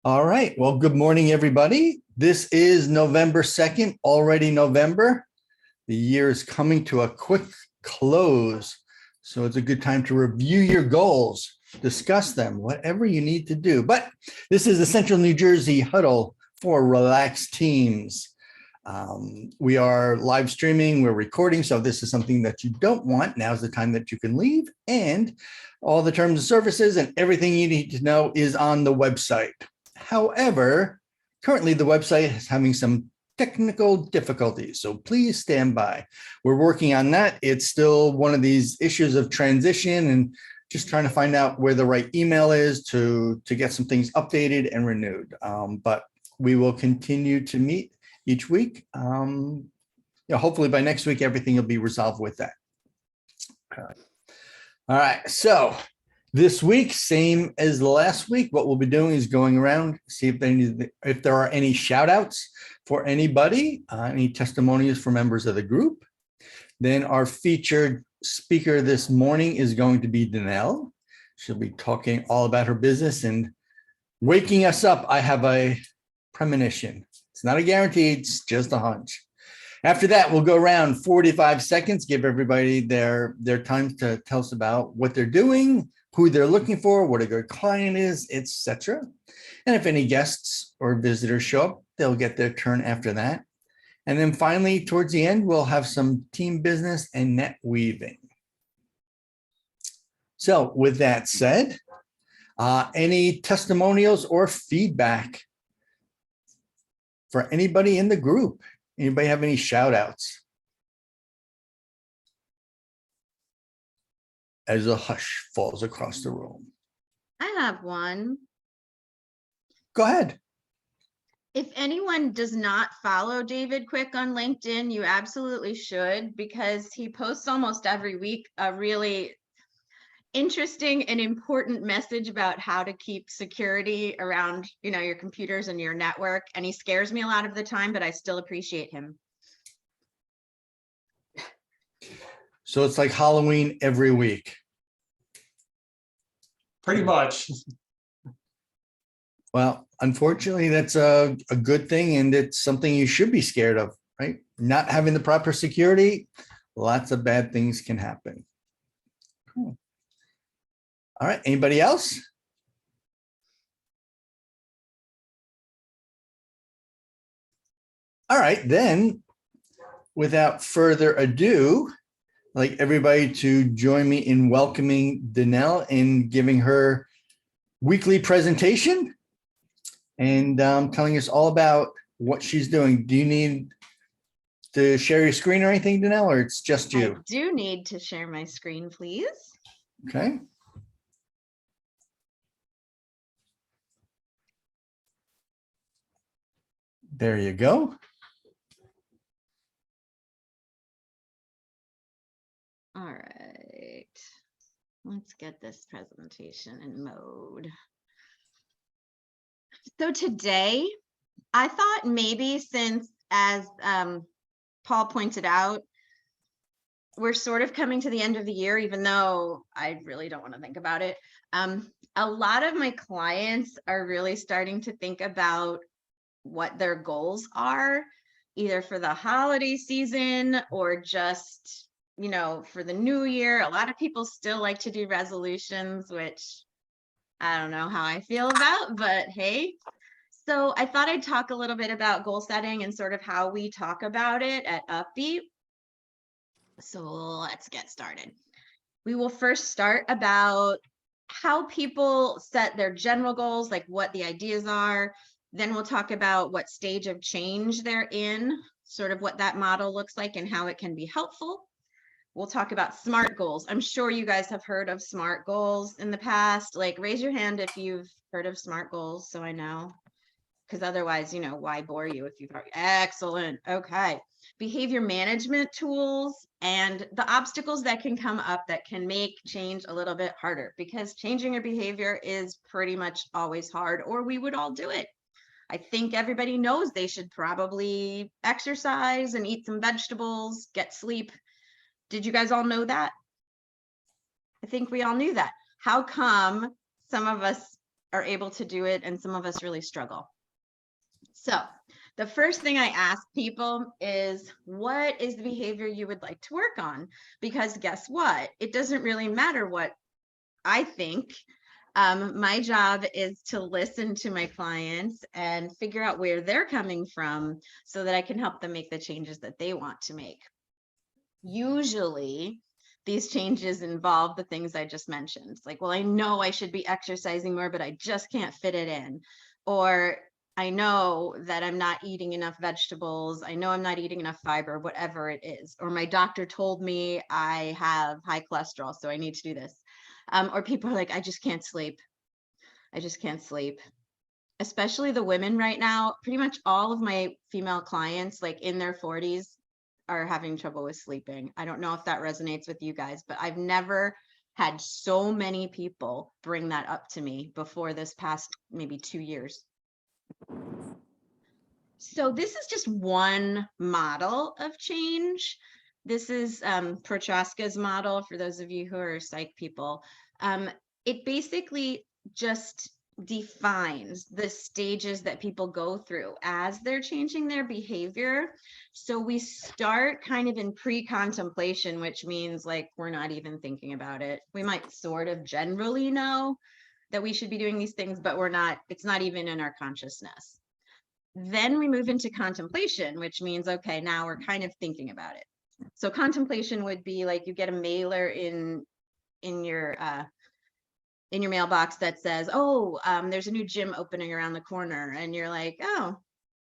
All right. Well, good morning, everybody. This is November 2nd, already November. The year is coming to a quick close. So it's a good time to review your goals, discuss them, whatever you need to do. But this is the Central New Jersey Huddle for relaxed teams. We are live streaming, we're recording. So this is something that you don't want. Now's the time that you can leave. And all the terms and services and everything you need to know is on the website. However, currently the website is having some technical difficulties, so please stand by. We're working on that. It's still one of these issues of transition and just trying to find out where the right email is to get some things updated and renewed. But we will continue to meet each week. Hopefully by next week, everything will be resolved with that. All right, so this week, same as last week, what we'll be doing is going around, see if there are any shout outs for anybody, any testimonials for members of the group. Then our featured speaker this morning is going to be Denel. She'll be talking all about her business and waking us up. I have a premonition. It's not a guarantee, it's just a hunch. After that, we'll go around 45 seconds, give everybody their time to tell us about what they're doing, who they're looking for, what a good client is, etc. And if any guests or visitors show up, they'll get their turn after that. And then finally, towards the end, we'll have some team business and net weaving. So with that said, any testimonials or feedback for anybody in the group? Anybody have any shout outs? As a hush falls across the room. I have one. Go ahead. If anyone does not follow David Quick on LinkedIn, you absolutely should, because he posts almost every week a really interesting and important message about how to keep security around, your computers and your network. And he scares me a lot of the time, but I still appreciate him. So it's like Halloween every week. Pretty much. Well, unfortunately, that's a good thing, and it's something you should be scared of, right? Not having the proper security, lots of bad things can happen. Cool. All right, anybody else? All right, then, without further ado, I'd like everybody to join me in welcoming Denel and giving her weekly presentation and telling us all about what she's doing. Do you need to share your screen or anything, Denel, or it's just you? I do need to share my screen, please. Okay. There you go. All right, let's get this presentation in mode. So today, I thought maybe since, as Paul pointed out, we're sort of coming to the end of the year, even though I really don't want to think about it. A lot of my clients are really starting to think about what their goals are, either for the holiday season or just for the new year. A lot of people still like to do resolutions, which I don't know how I feel about, but hey. So I thought I'd talk a little bit about goal setting and sort of how we talk about it at Upbeat. So let's get started. We will first start about how people set their general goals, like what the ideas are. Then we'll talk about what stage of change they're in, sort of what that model looks like and how it can be helpful. We'll talk about SMART goals. I'm sure you guys have heard of SMART goals in the past. Like, raise your hand if you've heard of SMART goals, so I know. Because otherwise, why bore you if you've heard? Excellent. Okay. Behavior management tools and the obstacles that can come up that can make change a little bit harder, because changing your behavior is pretty much always hard, or we would all do it. I think everybody knows they should probably exercise and eat some vegetables, get sleep. Did you guys all know that? I think we all knew that. How come some of us are able to do it and some of us really struggle. So the first thing I ask people is, what is the behavior you would like to work on? Because guess what? It doesn't really matter what I think. My job is to listen to my clients and figure out where they're coming from so that I can help them make the changes that they want to make. Usually, these changes involve the things I just mentioned. It's like, well, I know I should be exercising more, but I just can't fit it in. Or I know that I'm not eating enough vegetables. I know I'm not eating enough fiber, whatever it is. Or my doctor told me I have high cholesterol, so I need to do this. Or people are like, I just can't sleep. I just can't sleep. Especially the women right now, pretty much all of my female clients, like in their 40s, are having trouble with sleeping. I don't know if that resonates with you guys, but I've never had so many people bring that up to me before this past maybe 2 years. So this is just one model of change. This is Prochaska's model for those of you who are psych people. It basically just defines the stages that people go through as they're changing their behavior. So we start kind of in pre-contemplation, which means like we're not even thinking about it. We might sort of generally know that we should be doing these things, but it's not even in our consciousness. Then we move into contemplation, which means, okay, now we're kind of thinking about it. So contemplation would be like you get a mailer in your mailbox that says, oh, there's a new gym opening around the corner. And you're like, oh,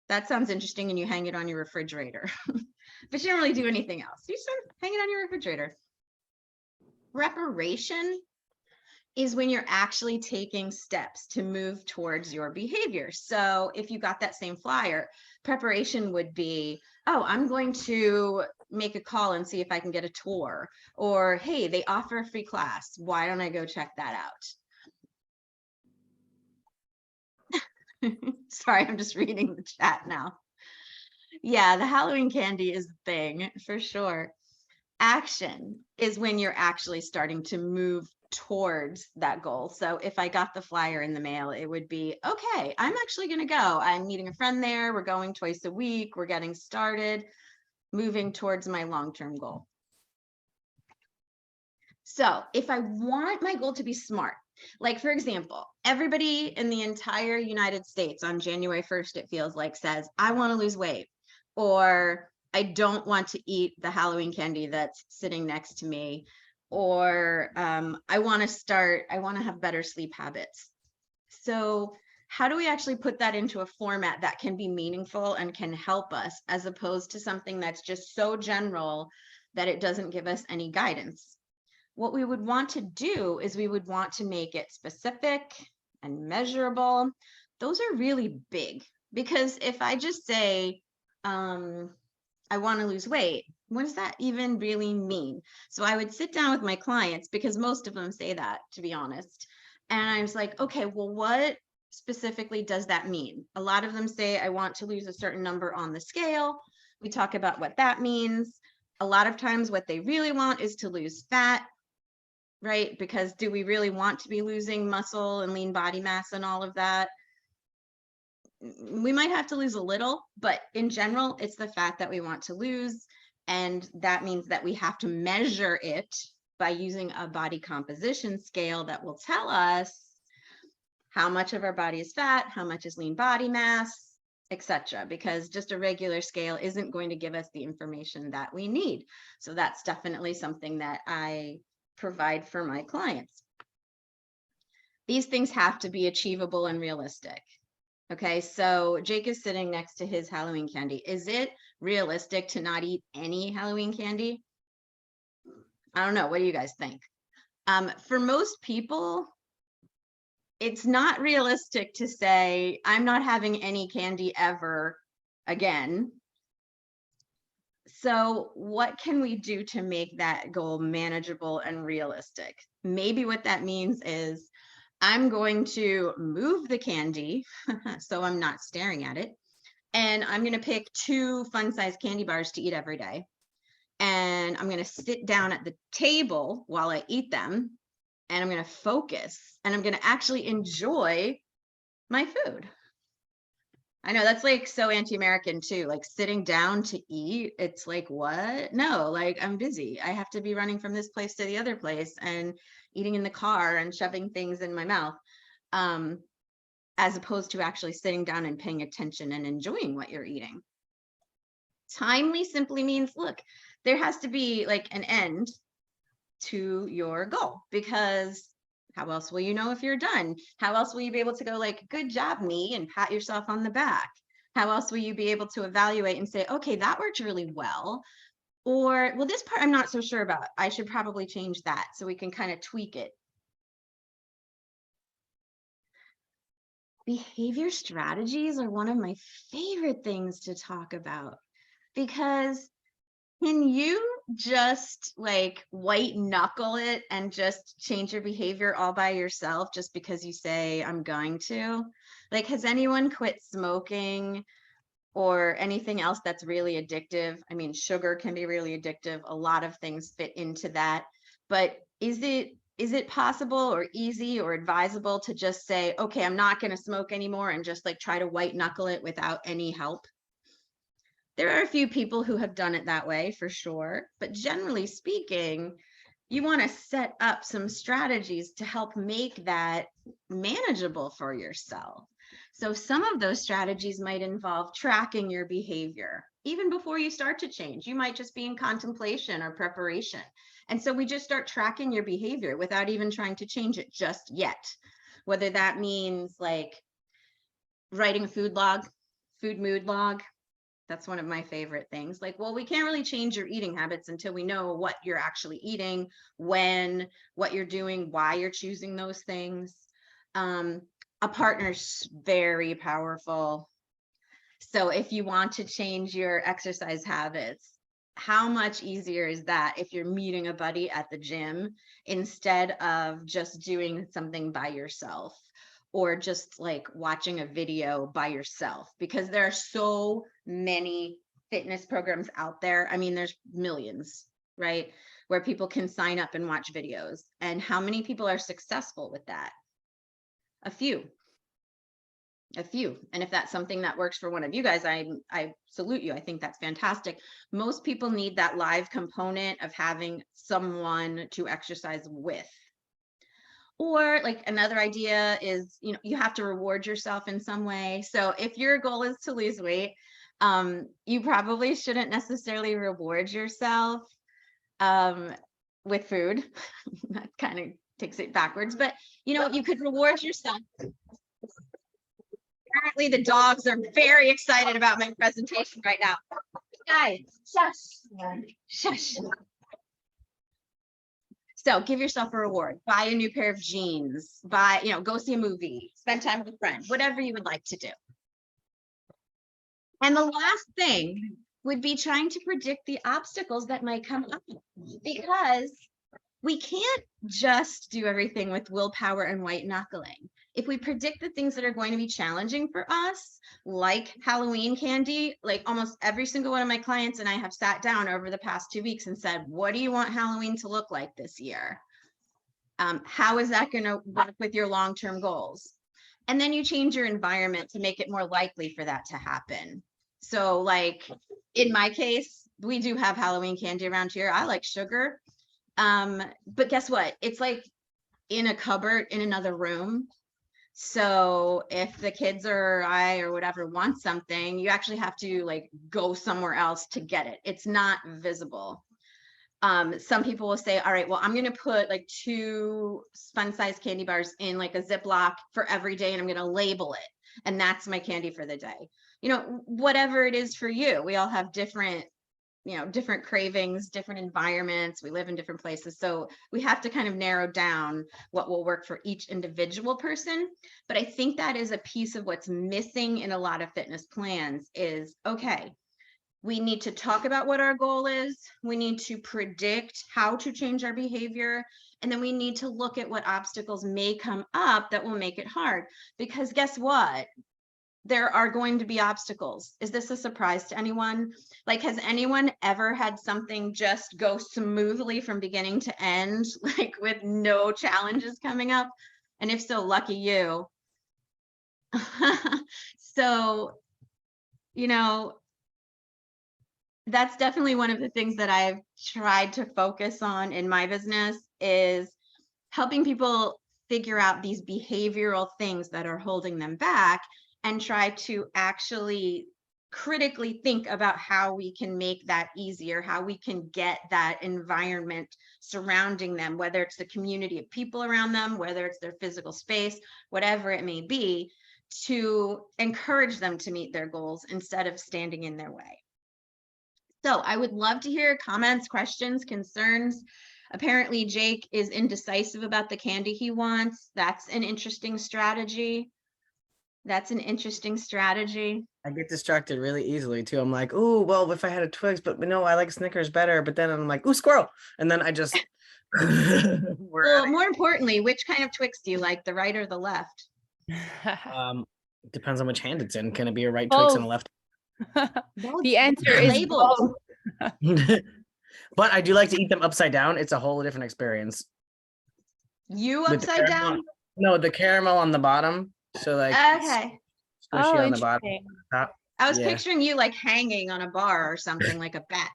that sounds interesting. And you hang it on your refrigerator, but you don't really do anything else. You start hanging it on your refrigerator. Preparation is when you're actually taking steps to move towards your behavior. So if you got that same flyer, preparation would be, oh, I'm going to make a call and see if I can get a tour. Or, hey, they offer a free class. Why don't I go check that out? Sorry, I'm just reading the chat now. Yeah, the Halloween candy is the thing for sure. Action is when you're actually starting to move towards that goal. So if I got the flyer in the mail, it would be, okay, I'm actually going to go. I'm meeting a friend there. We're going twice a week. We're getting started, moving towards my long-term goal. So if I want my goal to be SMART, like for example, everybody in the entire United States on January 1st, it feels like says, I want to lose weight, or I don't want to eat the Halloween candy that's sitting next to me, or I want to have better sleep habits. So how do we actually put that into a format that can be meaningful and can help us, as opposed to something that's just so general that it doesn't give us any guidance? What we would want to do is we would want to make it specific and measurable. Those are really big, because if I just say, I want to lose weight, what does that even really mean? So I would sit down with my clients, because most of them say that, to be honest. And I was like, okay, well, what specifically does that mean? A lot of them say, I want to lose a certain number on the scale. We talk about what that means. A lot of times what they really want is to lose fat, right? Because do we really want to be losing muscle and lean body mass and all of that? We might have to lose a little, but in general, it's the fat that we want to lose. And that means that we have to measure it by using a body composition scale that will tell us how much of our body is fat, how much is lean body mass, etc. Because just a regular scale isn't going to give us the information that we need. So that's definitely something that I provide for my clients. These things have to be achievable and realistic. Okay, so Jake is sitting next to his Halloween candy. Is it realistic to not eat any Halloween candy? I don't know. What do you guys think? For most people, it's not realistic to say, I'm not having any candy ever again. So what can we do to make that goal manageable and realistic? Maybe what that means is I'm going to move the candy so I'm not staring at it. And I'm going to pick 2 fun-sized candy bars to eat every day. And I'm going to sit down at the table while I eat them. and I'm going to focus and I'm going to actually enjoy my food. I know that's like so anti-American too, like sitting down to eat. It's like, what? No, like I'm busy. I have to be running from this place to the other place and eating in the car and shoving things in my mouth. As opposed to actually sitting down and paying attention and enjoying what you're eating. Timely simply means, look, there has to be like an end to your goal, because how else will you know if you're done? How else will you be able to go like, good job, me, and pat yourself on the back? How else will you be able to evaluate and say, okay, that worked really well? Or, well, this part I'm not so sure about. I should probably change that, so we can kind of tweak it. Behavior strategies are one of my favorite things to talk about, because can you just like white knuckle it and just change your behavior all by yourself just because you say, I'm going to? Like, has anyone quit smoking or anything else that's really addictive? I mean, sugar can be really addictive. A lot of things fit into that. But is it possible or easy or advisable to just say, okay, I'm not going to smoke anymore, and just like try to white knuckle it without any help? There are a few people who have done it that way for sure, but generally speaking, you want to set up some strategies to help make that manageable for yourself. So some of those strategies might involve tracking your behavior. Even before you start to change, you might just be in contemplation or preparation. And so we just start tracking your behavior without even trying to change it just yet. Whether that means like writing a food log, food mood log. That's one of my favorite things. Like, well, we can't really change your eating habits until we know what you're actually eating, when, what you're doing, why you're choosing those things. A partner's very powerful. So if you want to change your exercise habits, how much easier is that if you're meeting a buddy at the gym instead of just doing something by yourself, or just like watching a video by yourself? Because there are so many fitness programs out there. I mean, there's millions, right? Where people can sign up and watch videos. And how many people are successful with that? A few. And if that's something that works for one of you guys, I salute you. I think that's fantastic. Most people need that live component of having someone to exercise with. Or like another idea is, you have to reward yourself in some way. So if your goal is to lose weight, you probably shouldn't necessarily reward yourself with food. That kind of takes it backwards, but you could reward yourself. Apparently the dogs are very excited about my presentation right now. Guys, shush. So give yourself a reward. Buy a new pair of jeans. Go see a movie. Spend time with a friend. Whatever you would like to do. And the last thing would be trying to predict the obstacles that might come up, because we can't just do everything with willpower and white knuckling. If we predict the things that are going to be challenging for us, like Halloween candy, like almost every single one of my clients and I have sat down over the past 2 weeks and said, what do you want Halloween to look like this year? How is that going to work with your long-term goals? And then you change your environment to make it more likely for that to happen. So like in my case, we do have Halloween candy around here. I like sugar. But guess what? It's like in a cupboard in another room. So if the kids or I or whatever want something, you actually have to like go somewhere else to get it. It's not visible. Some people will say, all right, well, I'm going to put like 2 fun-sized candy bars in like a Ziploc for every day, and I'm going to label it. And that's my candy for the day. Whatever it is for you. We all have different cravings, different environments. We live in different places. So we have to kind of narrow down what will work for each individual person. But I think that is a piece of what's missing in a lot of fitness plans is, okay, we need to talk about what our goal is. We need to predict how to change our behavior. And then we need to look at what obstacles may come up that will make it hard. Because guess what? there are going to be obstacles. Is this a surprise to anyone? Like, has anyone ever had something just go smoothly from beginning to end, like with no challenges coming up? And if so, lucky you. So, you know, that's definitely one of the things that I've tried to focus on in my business, is helping people figure out these behavioral things that are holding them back, and try to actually critically think about how we can make that easier, how we can get that environment surrounding them, whether it's the community of people around them, whether it's their physical space, whatever it may be, to encourage them to meet their goals instead of standing in their way. So I would love to hear comments, questions, concerns. Apparently Jake is indecisive about the candy he wants. That's an interesting strategy. That's an interesting strategy. I get distracted really easily too. I'm like, oh, well, if I had a Twix, but no, I like Snickers better. But then I'm like, ooh, squirrel. And then I just, Well, more importantly, which kind of Twix do you like, the right or the left? Depends on which hand it's in. Can it be a right Twix and a left? The answer is labeled. But I do like to eat them upside down. It's a whole different experience. You With the upside caramel- down? No, the caramel on the bottom. So like Okay. squishy on the bottom. interesting. Top. I was Yeah. picturing you like hanging on a bar or something, like a bat.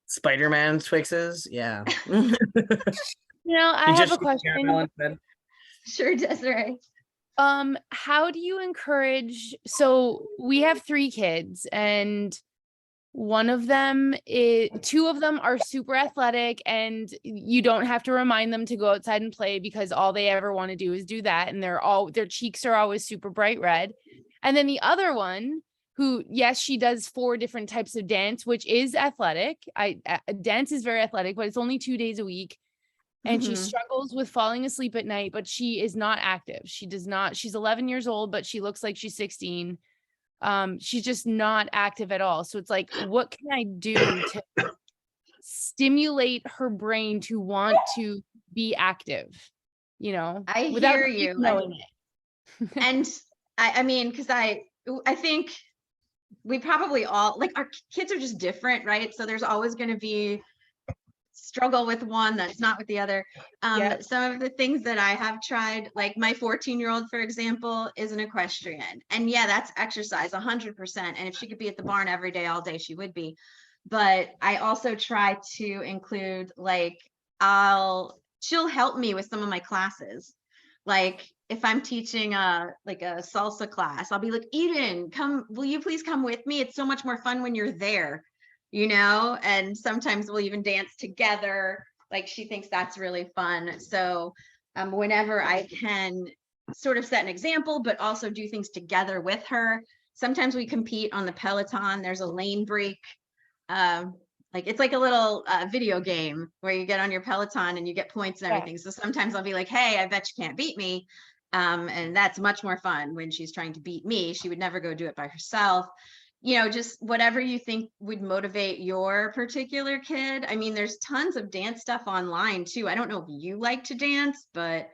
Spider-Man Twixes. Yeah. You know, I You have just a eat caramel question. instead. Sure, Desiree. How do you encourage, so we have 3 kids, and two of them are super athletic, and you don't have to remind them to go outside and play, because all they ever want to do is do that, and their cheeks are always super bright red. And then the other one, who, yes, she does 4 different types of dance, which is athletic. Dance is very athletic, but it's only 2 days a week. And she Mhm. struggles with falling asleep at night, but she is not active. She's 11 years old, but she looks like she's 16. She's just not active at all. So it's like, what can I do to stimulate her brain to want to be active? You know, I without hear her you. knowing it. And I mean, because I think we probably all, like, our kids are just different, right? So there's always going to be struggle with one that's not with the other. Yep. Some of the things that I have tried, like my 14-year-old, for example, is an equestrian. And yeah, that's exercise 100%. And if she could be at the barn every day, all day, she would be. But I also try to include, like, she'll help me with some of my classes. Like if I'm teaching a salsa class, I'll be like, Eden, will you please come with me? It's so much more fun when you're there, you know? And sometimes we'll even dance together. Like, she thinks that's really fun. So whenever I can sort of set an example, but also do things together with her. Sometimes we compete on the Peloton. There's a lane break. Like, it's like a little video game where you get on your Peloton and you get points and everything. So sometimes I'll be like, hey, I bet you can't beat me. And that's much more fun when she's trying to beat me. She would never go do it by herself. You know, just whatever you think would motivate your particular kid. I mean, there's tons of dance stuff online too. I don't know if you like to dance, but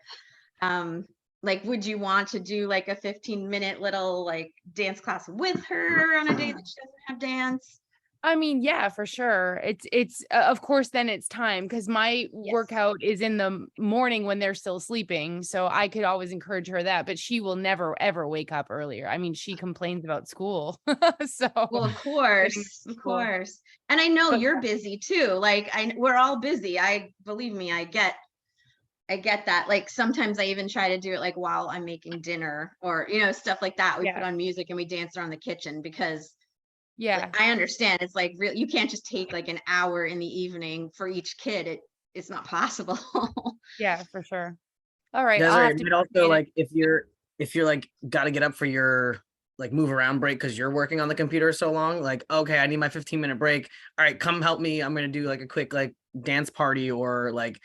like, would you want to do like a 15-minute little like dance class with her on a day that she doesn't have dance? I mean, yeah, for sure. It's of course, then it's time, because my workout is in the morning when they're still sleeping. So I could always encourage her that, but she will never, ever wake up earlier. I mean, she complains about school. So, well, of course. And I know you're busy too. Like, we're all busy. Believe me, I get that. Like, sometimes I even try to do it like while I'm making dinner or, you know, stuff like that. We put on music and we dance around the kitchen, because I understand it's like, really, you can't just take like an hour in the evening for each kid. It's not possible. Yeah, for sure. All right. But also, like, if you're like got to get up for your like move around break because you're working on the computer so long, like, okay, I need my 15-minute break. All right, come help me. I'm gonna do like a quick like dance party or like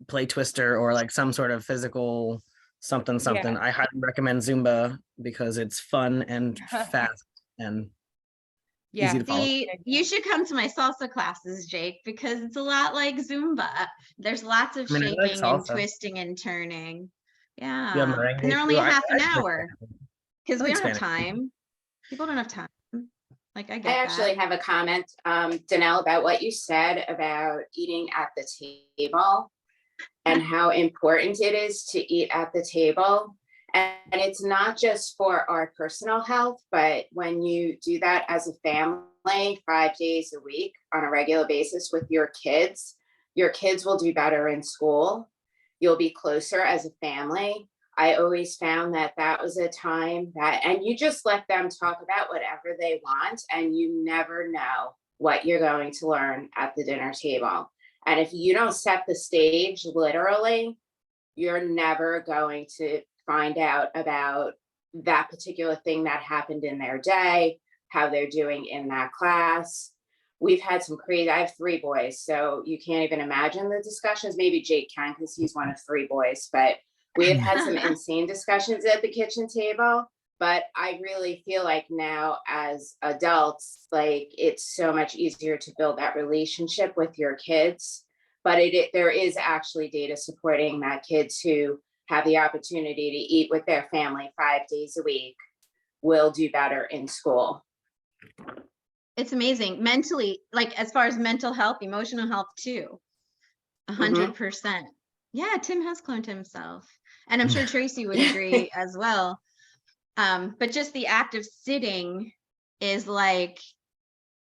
play Twister or like some sort of physical something. I highly recommend Zumba because it's fun and fast and easy to follow. See, you should come to my salsa classes, Jake, because it's a lot like Zumba. There's lots of shaking and twisting and turning. Yeah. And they're only a half an hour because we don't have time. People don't have time. Like, I I get actually that. have a comment, Denel, about what you said about eating at the table and how important it is to eat at the table. And it's not just for our personal health, but when you do that as a family 5 days a week on a regular basis with your kids will do better in school. You'll be closer as a family. I always found that that was a time that, and you just let them talk about whatever they want, and you never know what you're going to learn at the dinner table. And if you don't set the stage, literally, you're never going to find out about that particular thing that happened in their day, how they're doing in that class. We've had some crazy, I have 3 boys, so you can't even imagine the discussions. Maybe Jake can, because he's one of 3 boys, but we have had some insane discussions at the kitchen table. But I really feel like now as adults, like, it's so much easier to build that relationship with your kids. But there is actually data supporting that kids who have the opportunity to eat with their family 5 days a week will do better in school. It's amazing mentally, like as far as mental health, emotional health too. 100%. Yeah, Tim has cloned himself. And I'm sure Tracy would agree as well. But just the act of sitting is like,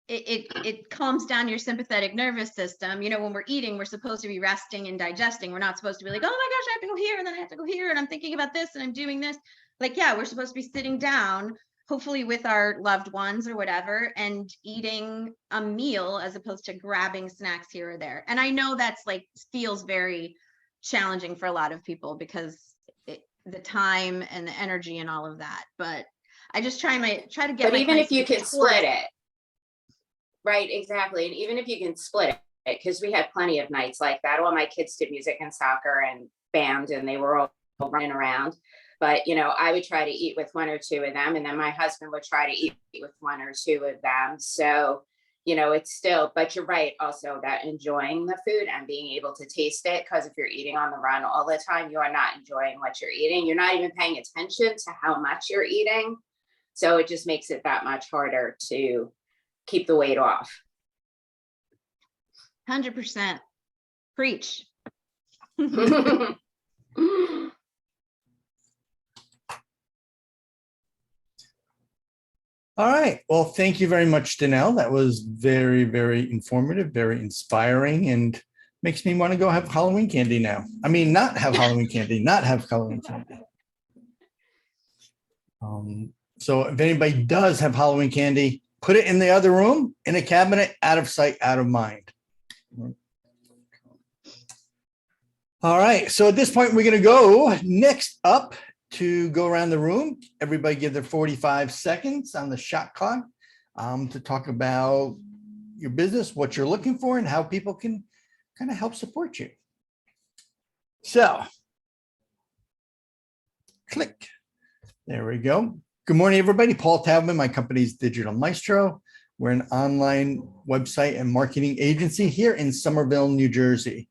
it calms down your sympathetic nervous system. You know, when we're eating, we're supposed to be resting and digesting. We're not supposed to be like, oh my gosh, I have to go here and then I have to go here and I'm thinking about this and I'm doing this. Like, yeah, we're supposed to be sitting down, hopefully with our loved ones or whatever, and eating a meal as opposed to grabbing snacks here or there. And I know that's like, feels very challenging for a lot of people because the time and the energy and all of that. But I just try to get But my even if you clients to can split it, right, exactly. And even if you can split it, because we had plenty of nights like that. All my kids did music and soccer and band, and they were all running around. But, you know, I would try to eat with 1 or 2 of them, and then my husband would try to eat with 1 or 2 of them. So, you know, it's still, but you're right also that enjoying the food and being able to taste it, because if you're eating on the run all the time, you are not enjoying what you're eating. You're not even paying attention to how much you're eating. So it just makes it that much harder to keep the weight off. 100%. Preach. All right. Well, thank you very much, Denel. That was very, very informative, very inspiring, and makes me want to go have Halloween candy now. I mean, not have Halloween candy, not have Halloween candy. So if anybody does have Halloween candy, put it in the other room, in a cabinet, out of sight, out of mind. All right. So at this point, we're going to go next up to go around the room. Everybody give their 45 seconds on the shot clock to talk about your business, what you're looking for, and how people can kind of help support you. So click. There we go. Good morning, everybody. Paul Taubman, my company's Digital Maestro. We're an online website and marketing agency here in Somerville, New Jersey.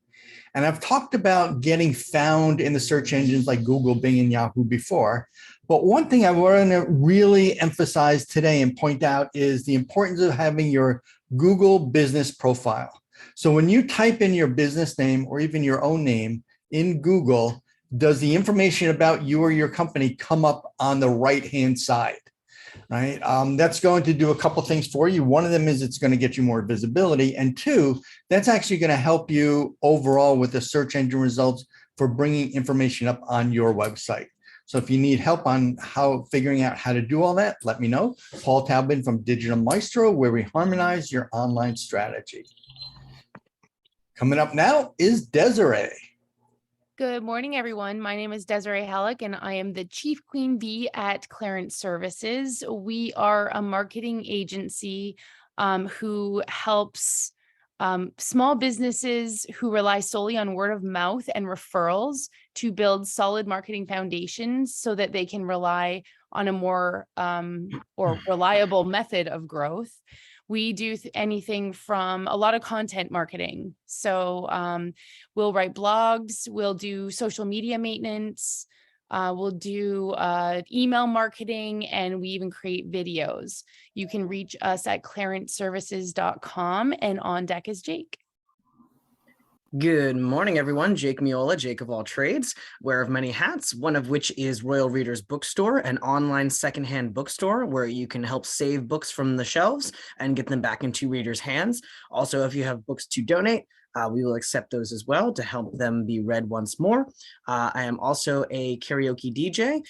And I've talked about getting found in the search engines like Google, Bing, and Yahoo before. But one thing I want to really emphasize today and point out is the importance of having your Google business profile. So when you type in your business name or even your own name in Google, does the information about you or your company come up on the right-hand side? Right. That's going to do a couple of things for you. One of them is it's going to get you more visibility. And 2, that's actually going to help you overall with the search engine results for bringing information up on your website. So if you need help on figuring out how to do all that, let me know. Paul Taubman from Digital Maestro, where we harmonize your online strategy. Coming up now is Desiree. Good morning, everyone. My name is Desiree Halleck, and I am the Chief Queen Bee at Clarence Services. We are a marketing agency who helps small businesses who rely solely on word of mouth and referrals to build solid marketing foundations so that they can rely on a more or reliable method of growth. We do anything from a lot of content marketing. So we'll write blogs, we'll do social media maintenance, We'll do email marketing, and we even create videos. You can reach us at clarenceservices.com, and on deck is Jake. Good morning, everyone. Jake Miola, Jake of all trades, wearer of many hats, one of which is Royal Readers Bookstore, an online secondhand bookstore where you can help save books from the shelves and get them back into readers' hands. Also, if you have books to donate, we will accept those as well to help them be read once more. I am also a karaoke DJ,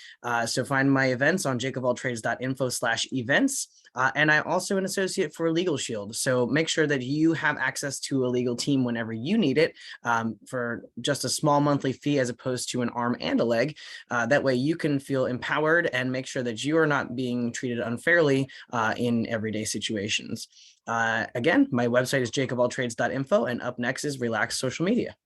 so find my events on jakeofalltrades.info/events. And I'm also an associate for Legal Shield. So make sure that you have access to a legal team whenever you need it for just a small monthly fee as opposed to an arm and a leg. That way you can feel empowered and make sure that you are not being treated unfairly in everyday situations. Again, my website is jakeofalltrades.info, and up next is Relax Social Media.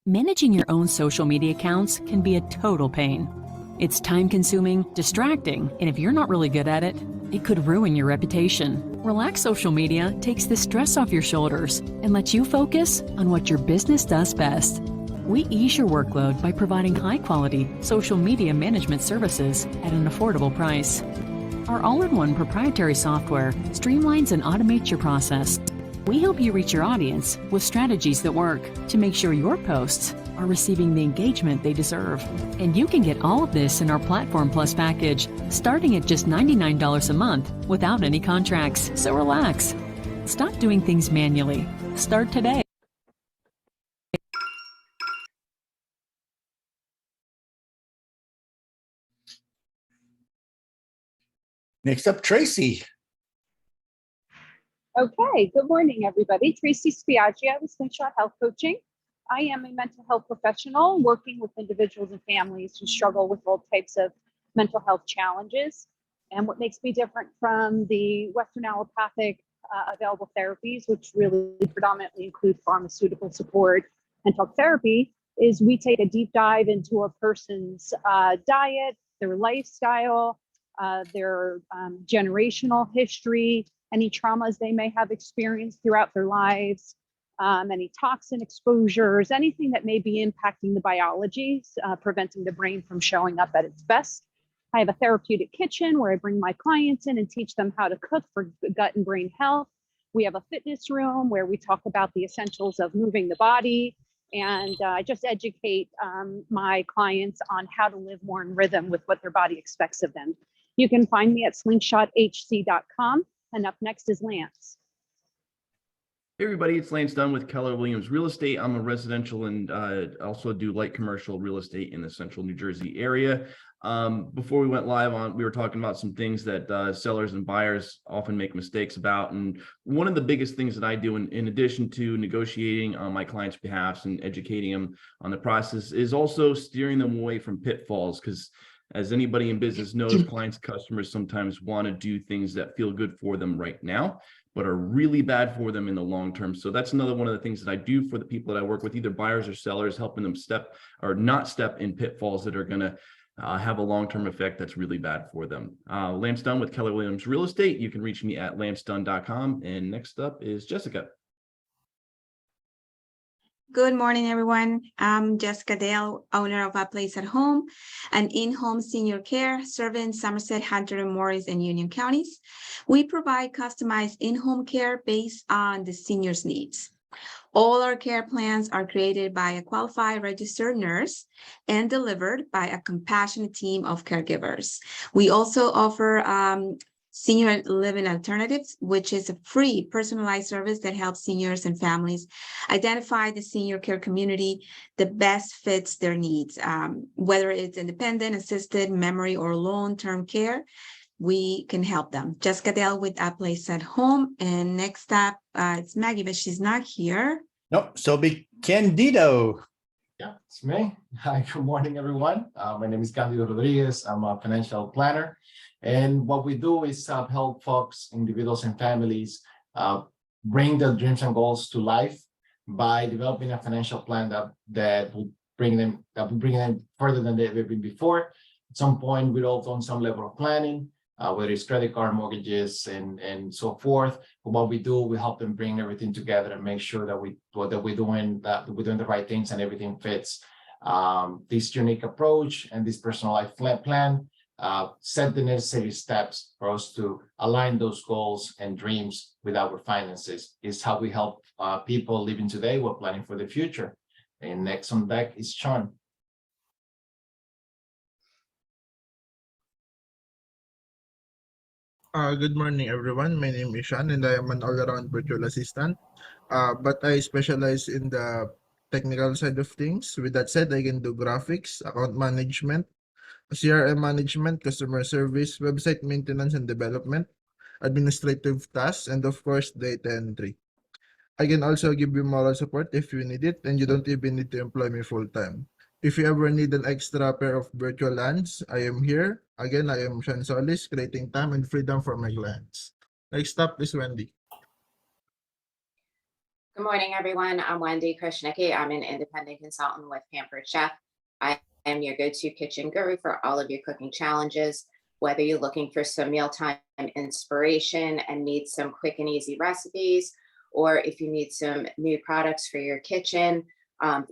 Managing your own social media accounts can be a total pain. It's time-consuming, distracting, and if you're not really good at it, it could ruin your reputation. Relax Social Media takes the stress off your shoulders and lets you focus on what your business does best. We ease your workload by providing high-quality social media management services at an affordable price. Our all-in-one proprietary software streamlines and automates your process. We help you reach your audience with strategies that work to make sure your posts are receiving the engagement they deserve. And you can get all of this in our Platform Plus package, starting at just $99 a month without any contracts. So relax. Stop doing things manually. Start today. Next up, Tracy. Okay, good morning, everybody. Tracy Spiaggia with Slingshot Health Coaching. I am a mental health professional working with individuals and families who struggle with all types of mental health challenges. And what makes me different from the Western allopathic available therapies, which really predominantly include pharmaceutical support and talk therapy, is we take a deep dive into a person's diet, their lifestyle, their generational history, any traumas they may have experienced throughout their lives, any toxin exposures, anything that may be impacting the biology, preventing the brain from showing up at its best. I have a therapeutic kitchen where I bring my clients in and teach them how to cook for gut and brain health. We have a fitness room where we talk about the essentials of moving the body, and I just educate my clients on how to live more in rhythm with what their body expects of them. You can find me at slingshothc.com. And up next is Lance. Hey everybody, it's Lance Dunn with Keller Williams Real Estate. I'm a residential and also do light commercial real estate in the central New Jersey area. Before we went live on, we were talking about some things that sellers and buyers often make mistakes about. And one of the biggest things that I do in addition to negotiating on my clients' behalf and educating them on the process is also steering them away from pitfalls, because as anybody in business knows, clients, customers sometimes want to do things that feel good for them right now, but are really bad for them in the long term. So that's another one of the things that I do for the people that I work with, either buyers or sellers, helping them step or not step in pitfalls that are going to have a long-term effect that's really bad for them. Lance Dunn with Keller Williams Real Estate. You can reach me at lancedunn.com. And next up is Jessica. Good morning, everyone. I'm Jessica Dale, owner of A Place at Home, an in-home senior care serving Somerset, Hunter, and Morris, and Union counties. We provide customized in-home care based on the senior's needs. All our care plans are created by a qualified registered nurse and delivered by a compassionate team of caregivers. We also offer Senior Living Alternatives, which is a free personalized service that helps seniors and families identify the senior care community that best fits their needs, whether it's independent, assisted, memory, or long-term care. We can help them. Jessica Dale with A Place at Home. And next up, it's Maggie, but she's not here. Nope. So be Candido. Yeah, it's me. Hi, good morning, everyone. My name is Candido Rodriguez. I'm a financial planner. And what we do is help folks, individuals and families bring their dreams and goals to life by developing a financial plan that will bring them further than they've ever been before. At some point, we've all done some level of planning. whether it's credit card, mortgages, and so forth. But what we do, we help them bring everything together and make sure that we're doing the right things and everything fits. This unique approach and this personalized plan set the necessary steps for us to align those goals and dreams with our finances. Is how we help people living today while planning for the future. And next on deck is Sean. Good morning, everyone. My name is Sean, and I am an all-around virtual assistant. But I specialize in the technical side of things. With that said, I can do graphics, account management, CRM management, customer service, website maintenance and development, administrative tasks, and of course, data entry. I can also give you moral support if you need it, and you don't even need to employ me full-time. If you ever need an extra pair of virtual hands, I am here. Again, I am Sean Solis, creating time and freedom for my clients. Next up is Wendy. Good morning, everyone. I'm Wendy Krishnicki. I'm an independent consultant with Pampered Chef. I am your go-to kitchen guru for all of your cooking challenges. Whether you're looking for some mealtime inspiration and need some quick and easy recipes, or if you need some new products for your kitchen,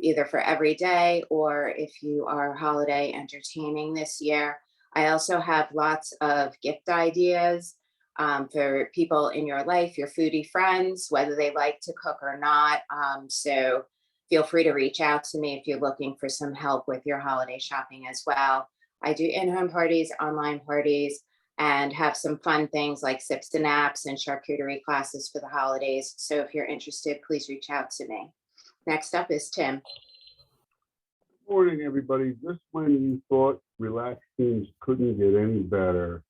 either for every day or if you are holiday entertaining this year. I also have lots of gift ideas for people in your life, your foodie friends, whether they like to cook or not. So feel free to reach out to me if you're looking for some help with your holiday shopping as well. I do in-home parties, online parties, and have some fun things like sips and naps and charcuterie classes for the holidays. So if you're interested, please reach out to me. Next up is Tim. Good morning, everybody. Just when you thought relaxed teams couldn't get any better,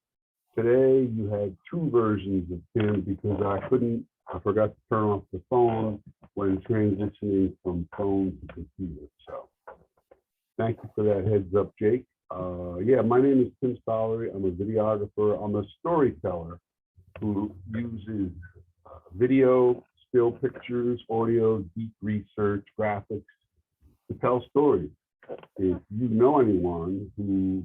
today you had two versions of Tim because I forgot to turn off the phone when transitioning from phone to computer. So thank you for that heads up, Jake. Yeah, my name is Tim Stollery. I'm a videographer. I'm a storyteller who uses video, still pictures, audio, deep research, graphics to tell stories. If you know anyone who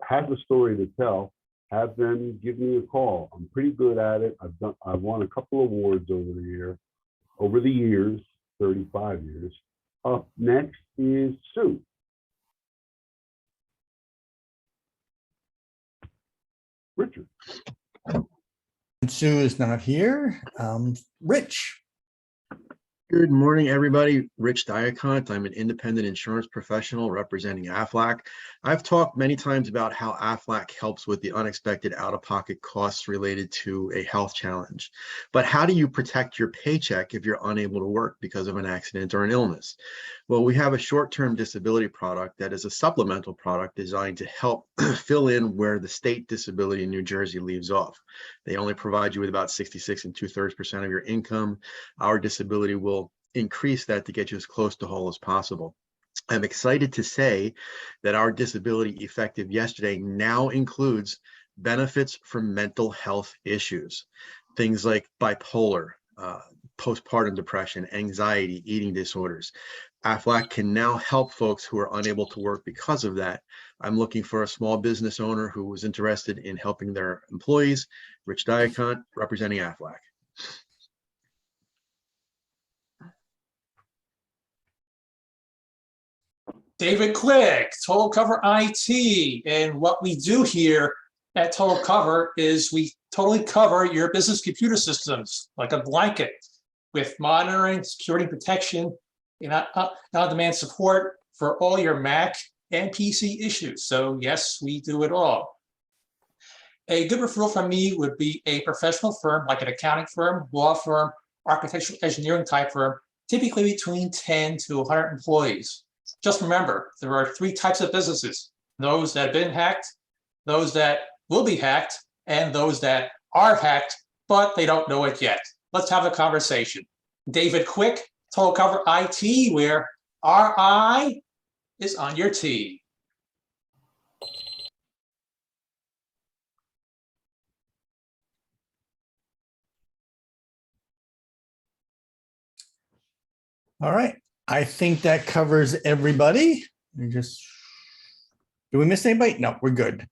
has a story to tell, have them give me a call. I'm pretty good at it. I've won a couple awards over the years, 35 years. Up next is Sue. Richard. Sue is not here. Rich. Good morning, everybody. Rich Diacont. I'm an independent insurance professional representing AFLAC. I've talked many times about how AFLAC helps with the unexpected out-of-pocket costs related to a health challenge. But how do you protect your paycheck if you're unable to work because of an accident or an illness? Well, we have a short-term disability product that is a supplemental product designed to help fill in where the state disability in New Jersey leaves off. They only provide you with about 66 2/3% of your income. Our disability will increase that to get you as close to whole as possible. I'm excited to say that our disability effective yesterday now includes benefits for mental health issues, things like bipolar, postpartum depression, anxiety, eating disorders. AFLAC can now help folks who are unable to work because of that. I'm looking for a small business owner who was interested in helping their employees. Rich Diacont, representing AFLAC. David Quick, Total Cover IT. And what we do here at Total Cover is we totally cover your business computer systems like a blanket with monitoring, security protection, and on-demand support for all your Mac and PC issues. So yes, we do it all. A good referral from me would be a professional firm like an accounting firm, law firm, architectural engineering type firm, typically between 10 to 100 employees. Just remember, there are three types of businesses: those that have been hacked, those that will be hacked, and those that are hacked, but they don't know it yet. Let's have a conversation. David Quick, Total Cover IT, where RI is on your T. All right. I think that covers everybody. Did we miss anybody? No, we're good.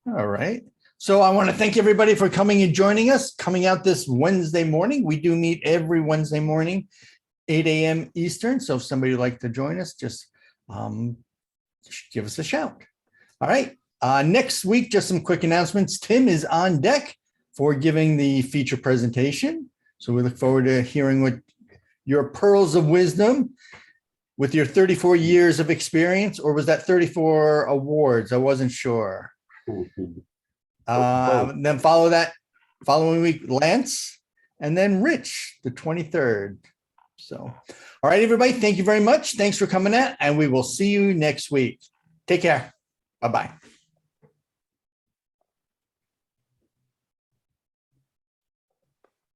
All right. So I want to thank everybody for coming and joining us, coming out this Wednesday morning. We do meet every Wednesday morning, 8 a.m. Eastern. So if somebody would like to join us, just give us a shout. All right. Next week, just some quick announcements. Tim is on deck for giving the feature presentation. So we look forward to hearing what your pearls of wisdom with your 34 years of experience, or was that 34 awards? I wasn't sure. Then following week, Lance, and then Rich, the 23rd. So, all right, everybody, thank you very much. Thanks for coming out, and we will see you next week. Take care. Bye-bye.